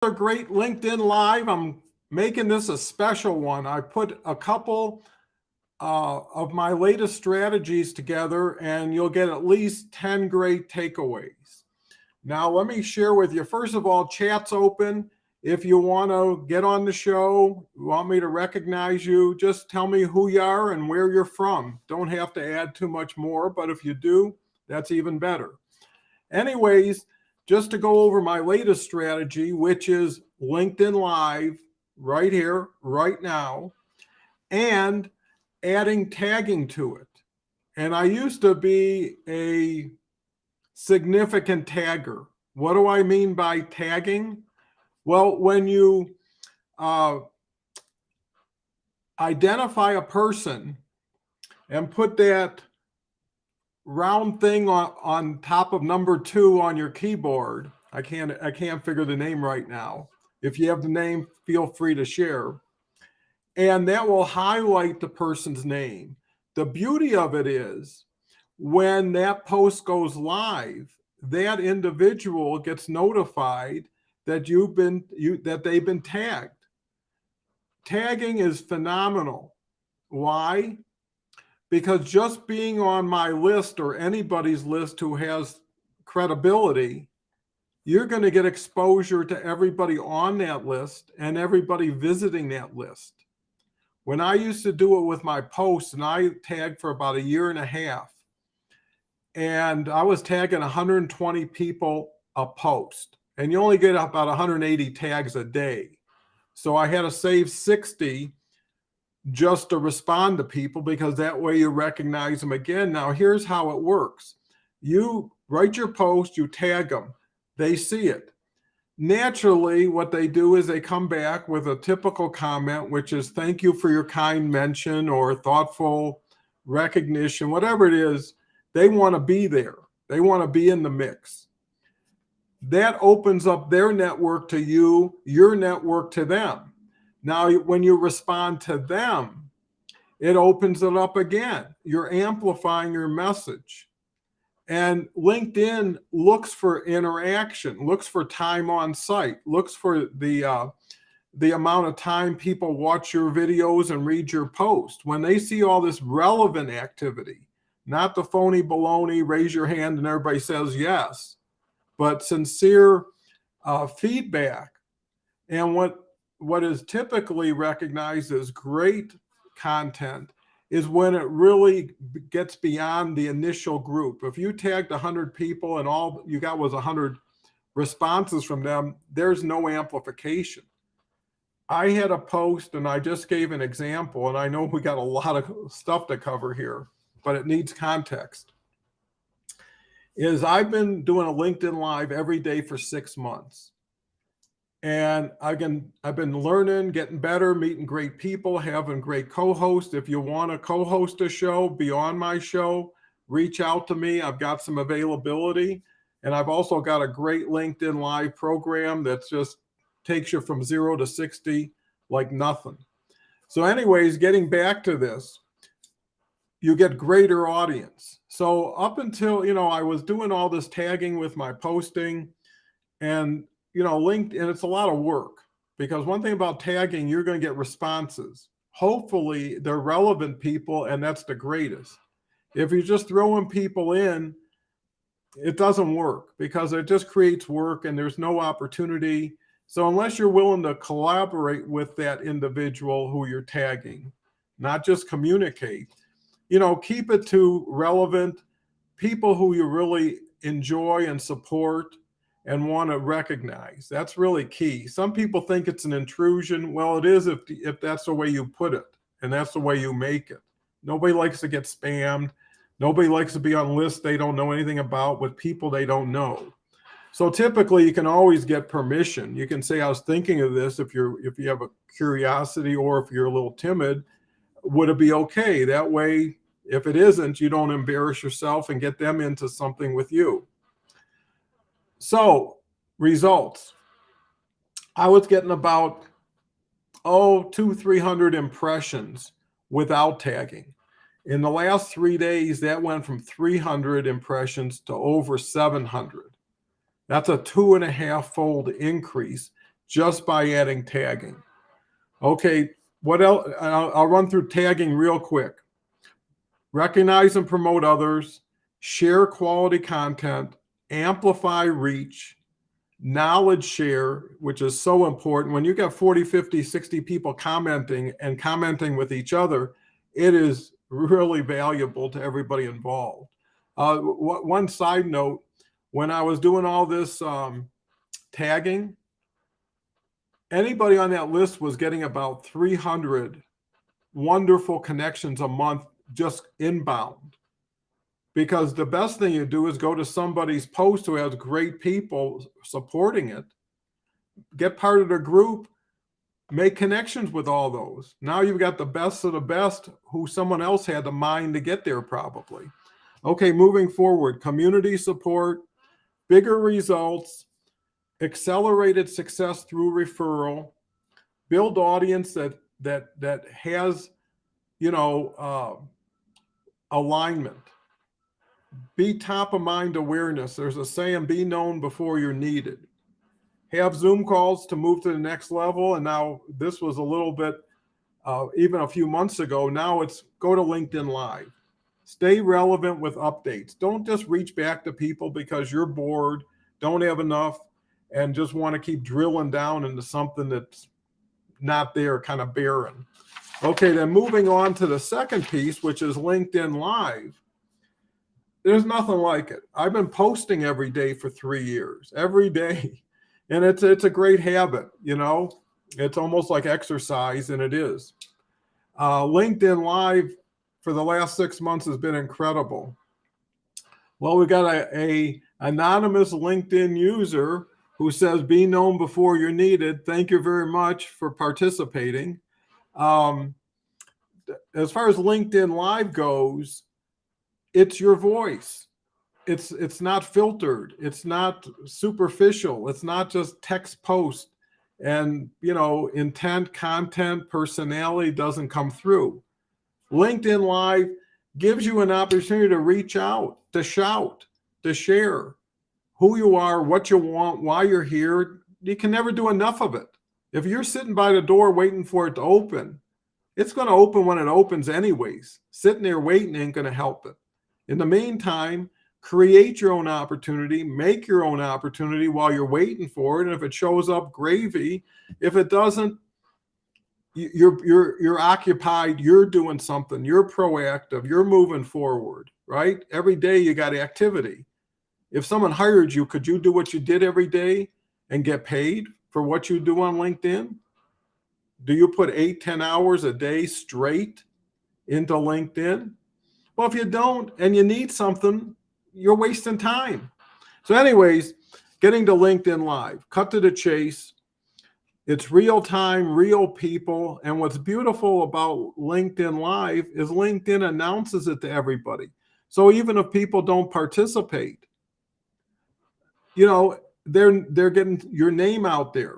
A great LinkedIn Live. I'm making this a special one. I put a couple of my latest strategies together, and you'll get at least 10 great takeaways. Now, let me share with you. First of all, chat's open. If you want to get on the show, you want me to recognize you, just tell me who you are and where you're from. Don't have to add too much more, but if you do, that's even better. Anyways, just to go over my latest strategy, which is LinkedIn Live right here, right now, and adding tagging to it. And I used to be a significant tagger. What do I mean by tagging? Well, when you identify a person and put that round thing on top of number 2 on your keyboard. I can't figure the name right now. If you have the name, feel free to share. And that will highlight the person's name. The beauty of it is when that post goes live, that individual gets notified that that they've been tagged. Tagging is phenomenal. Why? Because just being on my list or anybody's list who has credibility, you're going to get exposure to everybody on that list and everybody visiting that list. When I used to do it with my posts, and I tagged for about a year and a half, and I was tagging 120 people a post, and you only get about 180 tags a day. So I had to save 60 just to respond to people, because that way you recognize them again. Now, here's how it works. You write your post, you tag them, they see it. Naturally, what they do is they come back with a typical comment, which is thank you for your kind mention or thoughtful recognition, whatever it is. They want to be there. They want to be in the mix. That opens up their network to you, your network to them. Now, when you respond to them, it opens it up again. You're amplifying your message. And LinkedIn looks for interaction, looks for time on site, looks for the amount of time people watch your videos and read your post. When they see all this relevant activity, not the phony baloney, raise your hand and everybody says yes, but sincere feedback. And what is typically recognized as great content is when it really gets beyond the initial group. If you tagged 100 people and all you got was 100 responses from them, there's no amplification. I had a post, and I just gave an example, and I know we got a lot of stuff to cover here, but it needs context. I've been doing a LinkedIn Live every day for 6 months. And I've been learning, getting better, meeting great people, having great co-hosts. If you want to co-host a show, be on my show, reach out to me. I've got some availability. And I've also got a great LinkedIn Live program that just takes you from 0 to 60 like nothing. So anyways, getting back to this, you get greater audience. So up until, I was doing all this tagging with my posting, and LinkedIn, it's a lot of work, because one thing about tagging, you're going to get responses. Hopefully they're relevant people, and that's the greatest. If you're just throwing people in, it doesn't work, because it just creates work and there's no opportunity. So unless you're willing to collaborate with that individual who you're tagging, not just communicate, keep it to relevant people who you really enjoy and support and want to recognize. That's really key. Some people think it's an intrusion. Well, it is if that's the way you put it and that's the way you make it. Nobody likes to get spammed. Nobody likes to be on lists they don't know anything about with people they don't know. So typically you can always get permission. You can say, I was thinking of this. If you have a curiosity, or if you're a little timid, would it be okay? That way, if it isn't, you don't embarrass yourself and get them into something with you. So, results. I was getting about 200-300 impressions without tagging. In the last 3 days, that went from 300 impressions to over 700. That's a 2.5-fold increase just by adding tagging. Okay, what else? I'll run through tagging real quick. Recognize and promote others, share quality content, amplify reach, knowledge share, which is so important. When you got 40, 50, 60 people commenting and commenting with each other, it is really valuable to everybody involved. One side note, when I was doing all this tagging, anybody on that list was getting about 300 wonderful connections a month just inbound. Because the best thing you do is go to somebody's post who has great people supporting it, get part of the group, make connections with all those. Now you've got the best of the best who someone else had the mind to get there probably. Okay, moving forward, community support, bigger results, accelerated success through referral, build audience that has, alignment. Be top of mind awareness. There's a saying, be known before you're needed. Have Zoom calls to move to the next level. And now this was a little bit, even a few months ago. Now it's go to LinkedIn Live. Stay relevant with updates. Don't just reach back to people because you're bored, don't have enough, and just want to keep drilling down into something that's not there, kind of barren. Okay, then moving on to the second piece, which is LinkedIn Live. There's nothing like it. I've been posting every day for 3 years, every day. And it's a great habit, It's almost like exercise, and it is. LinkedIn Live for the last 6 months has been incredible. Well, we got a anonymous LinkedIn user who says, be known before you're needed. Thank you very much for participating. As far as LinkedIn Live goes, it's your voice. It's not filtered. It's not superficial. It's not just text post and, intent, content, personality doesn't come through. LinkedIn Live gives you an opportunity to reach out, to shout, to share who you are, what you want, why you're here. You can never do enough of it. If you're sitting by the door waiting for it to open, it's going to open when it opens anyways. Sitting there waiting ain't going to help it. In the meantime, create your own opportunity, make your own opportunity while you're waiting for it. And if it shows up, gravy. If it doesn't, you're occupied, you're doing something, you're proactive, you're moving forward, right? Every day you got activity. If someone hired you, could you do what you did every day and get paid for what you do on LinkedIn? Do you put 8-10 hours a day straight into LinkedIn? Well, if you don't and you need something, you're wasting time. So anyways, getting to LinkedIn Live, cut to the chase. It's real time, real people. And what's beautiful about LinkedIn Live is LinkedIn announces it to everybody. So even if people don't participate, they're getting your name out there,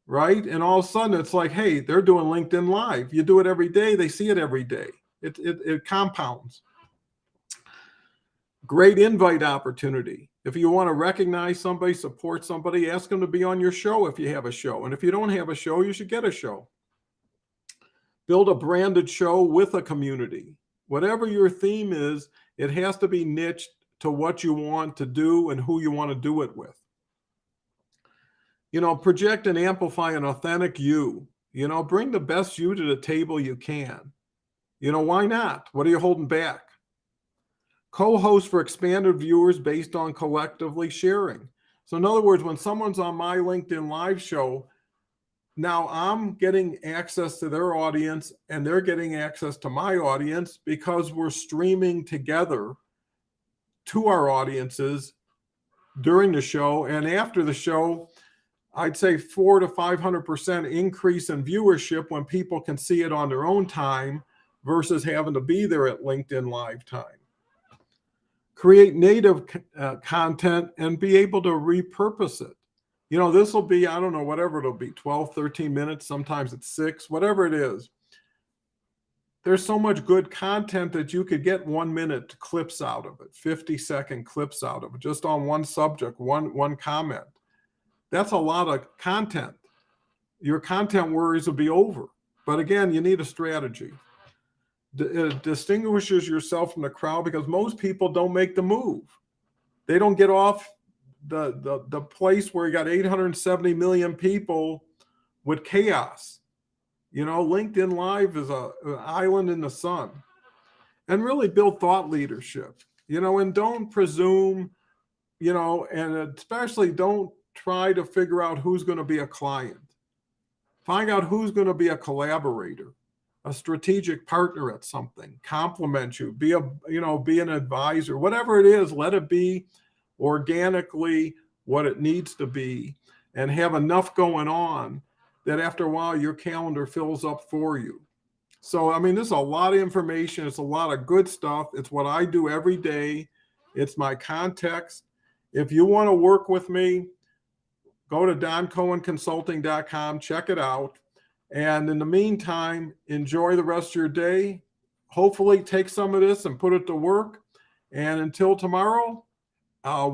right? And all of a sudden it's like, hey, they're doing LinkedIn Live. You do it every day. They see it every day. It compounds. Great invite opportunity. If you want to recognize somebody, support somebody, ask them to be on your show if you have a show. And if you don't have a show, you should get a show. Build a branded show with a community. Whatever your theme is, it has to be niched to what you want to do and who you want to do it with. Project and amplify an authentic you. Bring the best you to the table you can. Why not? What are you holding back? Co-host for expanded viewers based on collectively sharing. So in other words, when someone's on my LinkedIn Live show, now I'm getting access to their audience and they're getting access to my audience because we're streaming together to our audiences during the show. And after the show, I'd say 400 to 500% increase in viewership when people can see it on their own time versus having to be there at LinkedIn Live time. Create native content and be able to repurpose it. This will be, I don't know, whatever it'll be, 12, 13 minutes, sometimes it's 6, whatever it is. There's so much good content that you could get 1 minute clips out of it, 50-second clips out of it, just on one subject, one comment. That's a lot of content. your content worries will be over. But again, you need a strategy. It distinguishes yourself from the crowd because most people don't make the move. They don't get off the place where you got 870 million people with chaos. LinkedIn Live is an island in the sun. And really build thought leadership, and don't presume, and especially don't try to figure out who's going to be a client. Find out who's going to be a collaborator, a strategic partner at something, complement you, be an advisor, whatever it is, let it be organically what it needs to be, and have enough going on that after a while your calendar fills up for you. So, this is a lot of information. It's a lot of good stuff. It's what I do every day. It's my context. If you want to work with me, go to doncohenconsulting.com, check it out. And in the meantime, enjoy the rest of your day. Hopefully take some of this and put it to work. And until tomorrow, we'll